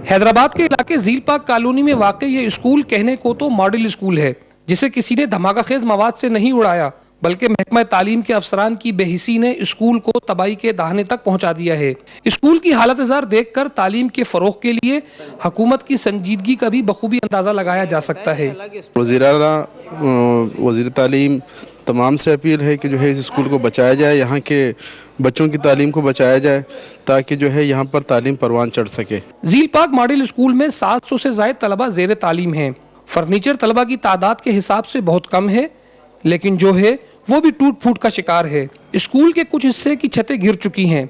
हैदराबाद के इलाके झील पार्क कॉलोनी में वाकई ये स्कूल कहने को तो मॉडल स्कूल है, जिसे किसी ने धमाकाखेज मवाद से नहीं उड़ाया, बल्कि महकमा तालीम के अफसरान की बेहिसी ने स्कूल को तबाही के दाहने तक पहुंचा दिया है। स्कूल की हालत जार देखकर तालीम के फरोग के लिए हुकूमत की संजीदगी का भी बखूबी अंदाजा लगाया जा सकता है। वज़ीर तालीम तमाम से अपील है कि जो है इस स्कूल को बचाया जाए, यहाँ के बच्चों की तालीम को बचाया जाए, ताकि जो है यहाँ पर तालीम परवान चढ़ सके। झील पार्क मॉडल स्कूल में 700 से ज़ायद तलबा ज़ेर तालीम हैं। फर्नीचर तलबा की तादाद के हिसाब से बहुत कम है, लेकिन जो है वो भी टूट फूट का शिकार है। स्कूल के कुछ हिस्से की छतें गिर चुकी हैं,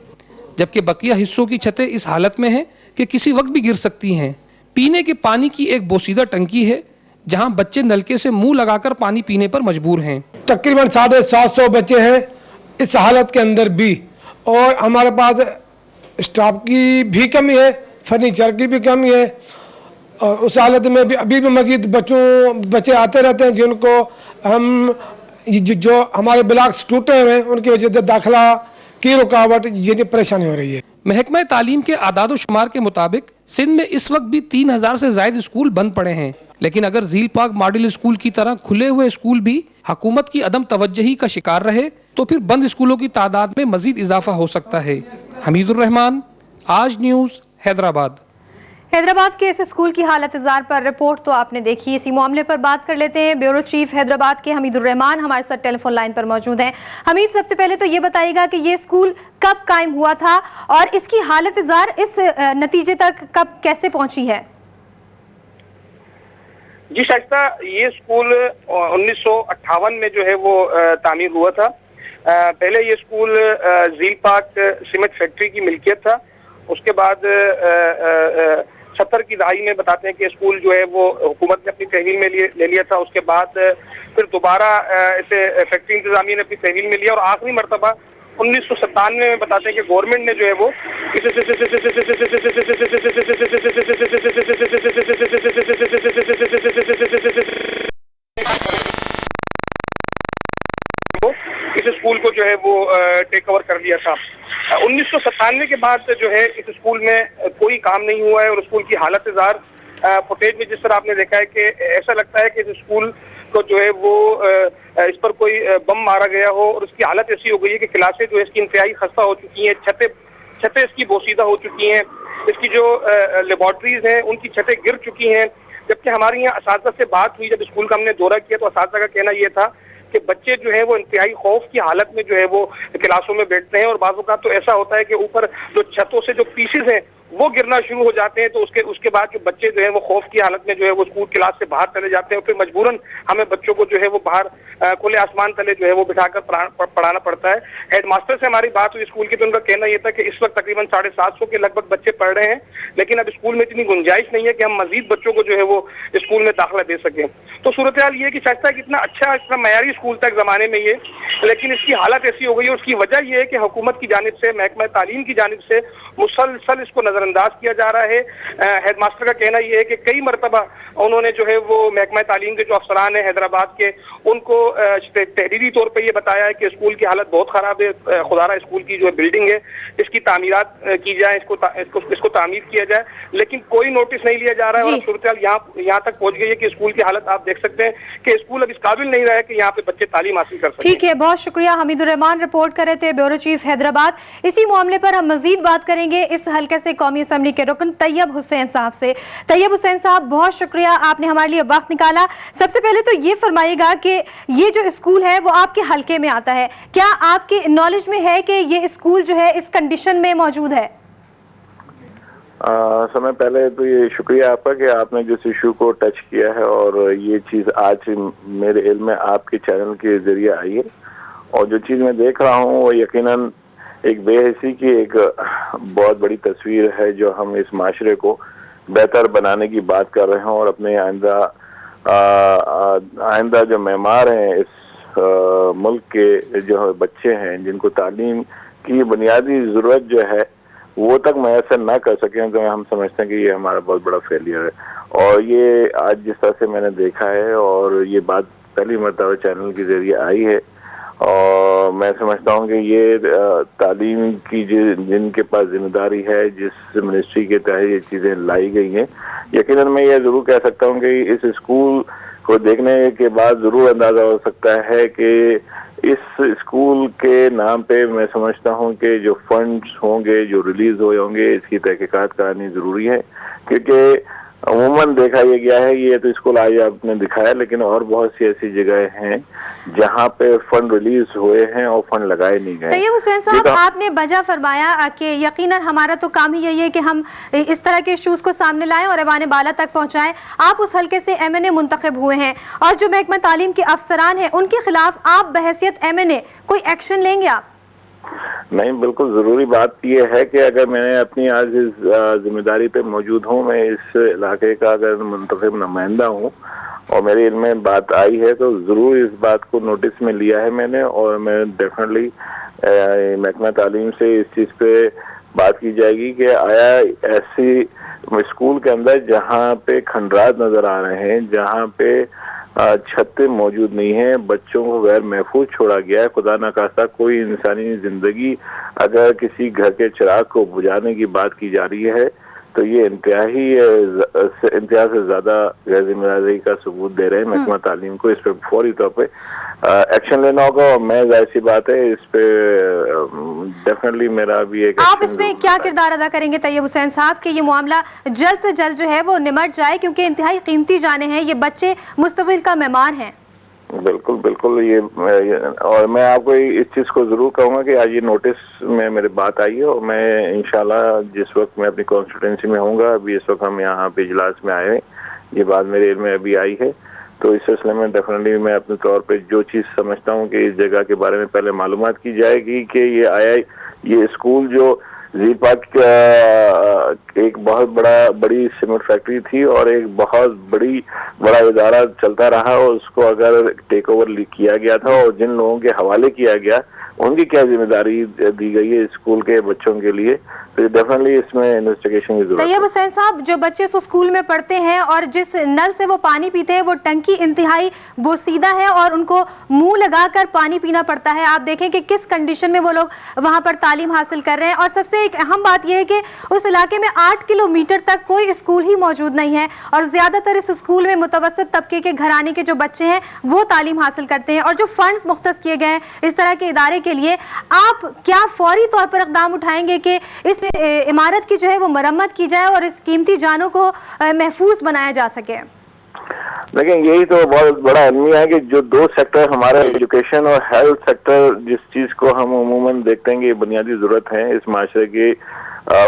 जबकि बकिया हिस्सों की छतें इस हालत में हैं कि किसी वक्त भी गिर सकती हैं। पीने के पानी की एक बोसीदा टंकी है, जहां बच्चे नलके से मुंह लगाकर पानी पीने पर मजबूर हैं। तकरीबन 750 बच्चे हैं इस हालत के अंदर भी, और हमारे पास स्टाफ की भी कमी है, फर्नीचर की भी कमी है, और उस हालत में भी अभी भी मजीद बच्चे आते रहते हैं जिनको हम जो हमारे ब्लॉक्स टूटे हुए हैं उनकी वजह से दाखिला की रुकावट ये परेशानी हो रही है। महकमा तालीम के आदाद शुमार के मुताबिक सिंध में इस वक्त भी 3000 से ज्यादा स्कूल बंद पड़े हैं, लेकिन अगर झील पार्क मॉडल स्कूल की तरह खुले हुए स्कूल भी हुकूमत की अदम तवज्जही का शिकार रहे तो फिर बंद स्कूलों की तादाद में मजीद इजाफा हो सकता है। हमीदुर रहमान, आज न्यूज़, हैदराबाद। हैदराबाद के इस स्कूल की हालत जार पर रिपोर्ट तो आपने देखी। इसी मामले पर बात कर लेते हैं। ब्यूरो चीफ हैदराबाद के हमीदुर रहमान हमारे साथ टेलीफोन लाइन पर मौजूद हैं। हमीद, सबसे पहले तो ये बताइएगा कि ये स्कूल कब कायम हुआ था और इसकी हालत जार इस नतीजे तक कब कैसे पहुंची है? जी शाइस्ता, ये स्कूल 1958 में जो है वो तामीर हुआ था। पहले ये स्कूल झील पार्क सीमेंट फैक्ट्री की मिल्कियत था। उसके बाद 70 की दहाई में बताते हैं कि स्कूल जो है वो हुकूमत ने अपनी तहवील में ले लिया था। उसके बाद फिर दोबारा इसे फैक्ट्री इंतजामिया ने अपनी तहवील में लिया, और आखिरी मरतबा 1997 में बताते हैं कि गवर्नमेंट ने जो है वो इस स्कूल को जो है वो टेक ओवर कर लिया था। 1997 के बाद जो है इस स्कूल में कोई काम नहीं हुआ है, और स्कूल की हालत जार फुटेज में जिस तरह आपने देखा है कि ऐसा लगता है कि इस स्कूल को जो है वो इस पर कोई बम मारा गया हो, और उसकी हालत ऐसी हो गई है कि क्लासें जो है इसकी इंतहाई खस्ता हो चुकी हैं, छतें इसकी बोसीदा हो चुकी हैं, इसकी जो लेबॉर्ट्रीज हैं उनकी छतें गिर चुकी हैं। जबकि हमारे यहाँ असातिज़ा से बात हुई, जब स्कूल का हमने दौरा किया तो असातिज़ा का कहना यह था कि बच्चे जो है वो इंतहाई खौफ की हालत में जो है वो क्लासों में बैठते हैं, और बाज़ औक़ात तो ऐसा होता है कि ऊपर जो छतों से जो पीसेज हैं वो गिरना शुरू हो जाते हैं, तो उसके बाद जो बच्चे जो है वो खौफ की हालत में जो है वो स्कूल क्लास से बाहर चले जाते हैं, और फिर मजबूरन हमें बच्चों को जो है वो बाहर खुले आसमान तले जो है वो बिठाकर पढ़ाना पड़ता है। हेडमास्टर से हमारी बात हुई स्कूल की, तो उनका कहना यह था कि इस वक्त तकरीबन 750 के लगभग बच्चे पढ़ रहे हैं, लेकिन अब स्कूल में इतनी गुंजाइश नहीं है कि हम मजीद बच्चों को जो है वो स्कूल में दाखिला दे सकें। तो सूरत हाल ये है कि शायद कितना अच्छा, इतना मयारी स्कूल था एक जमाने में ये, लेकिन इसकी हालत ऐसी हो गई है। उसकी वजह यह है कि हुकूमत की जानिब से, महकमा तालीम की जानिब से मुसलसल इसको नजरअंदाज किया जा रहा है। हेडमास्टर का कहना यह है कि कई मरतबा उन्होंने जो है वो महकमा तालीम के जो अफसरान है हैदराबाद के, उनको तहरीरी तौर पर यह बताया है कि स्कूल की हालत बहुत खराब है, खुदारा स्कूल की जो बिल्डिंग है इसकी तामीरात की जाए, इसको तामीर किया जाए, लेकिन कोई नोटिस नहीं लिया जा रहा है। और सूरत हाल यहाँ तक पहुंच गई है कि स्कूल की हालत आप देख सकते हैं कि स्कूल अब इस काबिल नहीं रहा है कि यहाँ पे बच्चे तालीम हासिल कर सकें। ठीक है, बहुत शुक्रिया। हमीदुर रहमान रिपोर्ट कर रहे थे, ब्यूरो चीफ हैदराबाद। इसी मामले पर हम मजीद बात करेंगे इस हल्के से कौमी असम्बली के रुकन तैयब हुसैन साहब से। तैयब हुसैन साहब, बहुत शुक्रिया, आपने हमारे लिए वक्त निकाला। सबसे पहले तो ये फरमाइएगा कि ये जो स्कूल है वो आपके हल्के में आता है, क्या आपके नॉलेज में है कि ये स्कूल जो है इस कंडीशन में मौजूद है? समय पहले तो ये शुक्रिया आपका कि आपने जिस इशू को टच किया है, और ये चीज़ आज मेरे इल्म में आपके चैनल के जरिए आई है, और जो चीज़ मैं देख रहा हूँ वो यकीनन एक बेहसी की एक बहुत बड़ी तस्वीर है, जो हम इस माशरे को बेहतर बनाने की बात कर रहे हैं, और अपने आइंदा जो मेमार हैं इस मुल्क के जो बच्चे हैं जिनको तालीम की बुनियादी ज़रूरत जो है वो तक मैसर ना कर सकें, तो हम समझते हैं कि ये हमारा बहुत बड़ा फेलियर है। और ये आज जिस तरह से मैंने देखा है, और ये बात पहली मरतबा चैनल के जरिए आई है, और मैं समझता हूँ कि ये तालीम की जिनके पास जिम्मेदारी है, जिस मिनिस्ट्री के तहत ये चीज़ें लाई गई हैं, यकीनन मैं ये ज़रूर कह सकता हूँ कि इस स्कूल को देखने के बाद ज़रूर अंदाज़ा हो सकता है कि इस स्कूल के नाम पे मैं समझता हूँ कि जो फंड्स होंगे जो रिलीज हुए होंगे, इसकी तहकीकात करानी ज़रूरी है, क्योंकि अमूमन देखा ये गया है, ये तो स्कूल आज आपने दिखाया, लेकिन और बहुत सी ऐसी जगह हैं जहाँ पे फंड रिलीज हुए हैं और फंड लगाए नहीं गए। तैयब हुसैन साहब, आपने बजा फरमाया कि यकीनन हमारा तो काम ही यही है कि हम इस तरह के इश्यूज को सामने लाएं और ऐवान बाला तक पहुंचाएं। आप उस हल्के से MNA मुंतखब हुए हैं और जो महकमा तालीम के अफसरान हैं उनके खिलाफ आप बहैसियत MNA कोई एक्शन लेंगे आप? नहीं, बिल्कुल ज़रूरी बात यह है कि अगर मैं अपनी आज इस जिम्मेदारी पे मौजूद हूँ, मैं इस इलाके का अगर मुंतखब नुमाइंदा हूँ और मेरे इल्म में बात आई है, तो ज़रूर इस बात को नोटिस में लिया है मैंने, और मैं डेफिनेटली महकमा तालीम से इस चीज़ पे बात की जाएगी कि आया ऐसी स्कूल के अंदर जहाँ पे खंडरात नज़र आ रहे हैं, जहाँ पे छतें मौजूद नहीं है, बच्चों को गैर महफूज छोड़ा गया है, खुदा न खास्ता कोई इंसानी जिंदगी अगर किसी घर के चिराग को बुझाने की बात की जा रही है तो ये इंतहा से ज्यादा गैर जिम्मेदारी का सबूत दे रहे हैं। महकमा तालीम को इस पे फौरी तौर पे एक्शन लेना होगा, और मैं जाहिर सी बात है इस पे डेफिनेटली मेरा भी एक आप इसमें क्या किरदार अदा करेंगे तैयब हुसैन साहब कि ये मामला जल्द से जल्द जो है वो निमट जाए, क्योंकि इंतहाई कीमती जाने हैं, ये बच्चे मुस्तकबिल का मेहमान हैं। बिल्कुल बिल्कुल, ये और मैं आपको इस चीज़ को ज़रूर कहूँगा कि आज ये नोटिस में मेरी बात आई है, और मैं इंशाल्लाह जिस वक्त मैं अपनी कॉन्स्टिट्यूंसी में होऊंगा, अभी इस वक्त हम यहाँ पे इजलास में आए हैं, ये बात मेरे इल्म में अभी आई है, तो इस सिलसिले में डेफिनेटली मैं अपने तौर पे जो चीज़ समझता हूँ कि इस जगह के बारे में पहले मालूमात की जाएगी कि ये स्कूल जो जीपाक एक बहुत बड़ी सीमेंट फैक्ट्री थी और एक बहुत बड़ा इदारा चलता रहा, और उसको अगर टेक ओवर किया गया था और जिन लोगों के हवाले किया गया उनकी क्या जिम्मेदारी दी गई है स्कूल के बच्चों के लिए, तो डेफिनेटली इसमें इन्वेस्टिगेशन की जरूरत है। तैयब हुसैन साहब, जो बच्चे उस स्कूल में पढ़ते हैं और जिस नल से वो पानी पीते हैं वो टंकी इंतहाई बोसीदा है और उनको मुंह लगाकर पानी पीना पड़ता है। आप देखें कि किस कंडीशन में वो लोग वहां पर तालीम हासिल कर रहे हैं, और सबसे एक अहम बात यह है कि उस इलाके में 8 किलोमीटर तक कोई स्कूल ही मौजूद नहीं है, और ज्यादातर इस स्कूल में मुतवसत तबके के घराने के जो बच्चे हैं वो तालीम हासिल करते हैं, और जो फंड्स मुख्तस किए गए हैं इस तरह के इदारे के लिए, आप क्या फौरी तौर पर इक़दाम उठाएंगे कि इस इमारत की जो है वो मरम्मत की जाए और इस कीमती जानों को महफूज बनाया जा सके? लेकिन यही तो बहुत बड़ा अलमिया है कि जो दो सेक्टर हमारे एजुकेशन और हेल्थ सेक्टर, जिस चीज को हम अमूमन देखते हैं कि बुनियादी जरूरत है इस माशरे की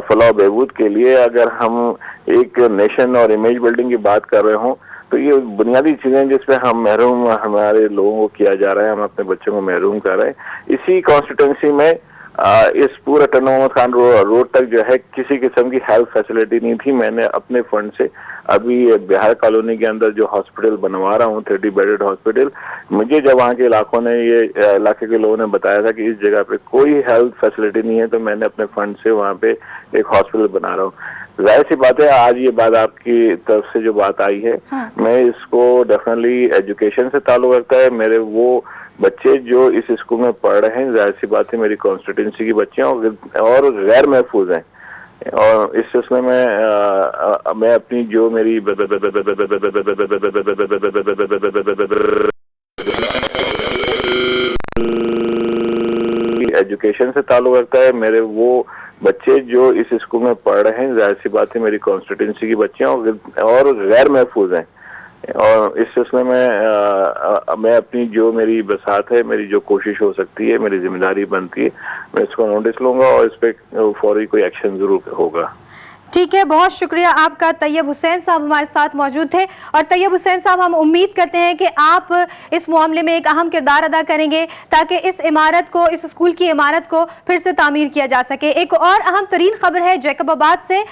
फलाह बहबूद के लिए, अगर हम एक नेशन और इमेज बिल्डिंग की बात कर रहे हों, तो ये बुनियादी चीजें जिसपे हम महरूम हमारे लोगों को किया जा रहा है, हम अपने बच्चों को महरूम कर रहे हैं। इसी कॉन्स्टिट्यूंसी में इस पूरा टन मोहम्मद खान रोड तक जो है किसी किस्म की हेल्थ फैसिलिटी नहीं थी। मैंने अपने फंड से अभी बिहार कॉलोनी के अंदर जो हॉस्पिटल बनवा रहा हूँ, 30 बेडेड हॉस्पिटल, मुझे जब वहाँ के इलाके के लोगों ने बताया था कि इस जगह पे कोई हेल्थ फैसिलिटी नहीं है, तो मैंने अपने फंड से वहाँ पे एक हॉस्पिटल बना रहा हूँ। जाहिर सी बात है, आज ये बात आपकी तरफ से जो बात आई है, मैं इसको डेफिनेटली एजुकेशन से ताल्लुक रखता है। मेरे वो बच्चे जो इस स्कूल में पढ़ रहे हैं, जाहिर सी बात है मेरी कॉन्स्टिट्यूंसी के बच्चे हैं और गैर महफूज हैं, और इस सिलसिले में मैं अपनी जो मेरी एजुकेशन से ताल्लुक रखता है, मेरे वो बच्चे जो इस स्कूल में पढ़ रहे हैं, जाहिर सी बात है मेरी कॉन्स्टिट्यूंसी के बच्चे हैं और गैर महफूज हैं, और इस सिलसिले में मैं अपनी जो मेरी बसात है, मेरी जो कोशिश हो सकती है, मेरी जिम्मेदारी बनती है, मैं इसको नोटिस लूंगा और इस पर फौरी कोई एक्शन जरूर होगा। ठीक है, बहुत शुक्रिया आपका। तैयब हुसैन साहब हमारे साथ मौजूद थे, और तैयब हुसैन साहब, हम उम्मीद करते हैं कि आप इस मामले में एक अहम किरदार अदा करेंगे ताकि इस इमारत को, इस स्कूल की इमारत को फिर से तामीर किया जा सके। एक और अहम तरीन खबर है जैकबाबाद से।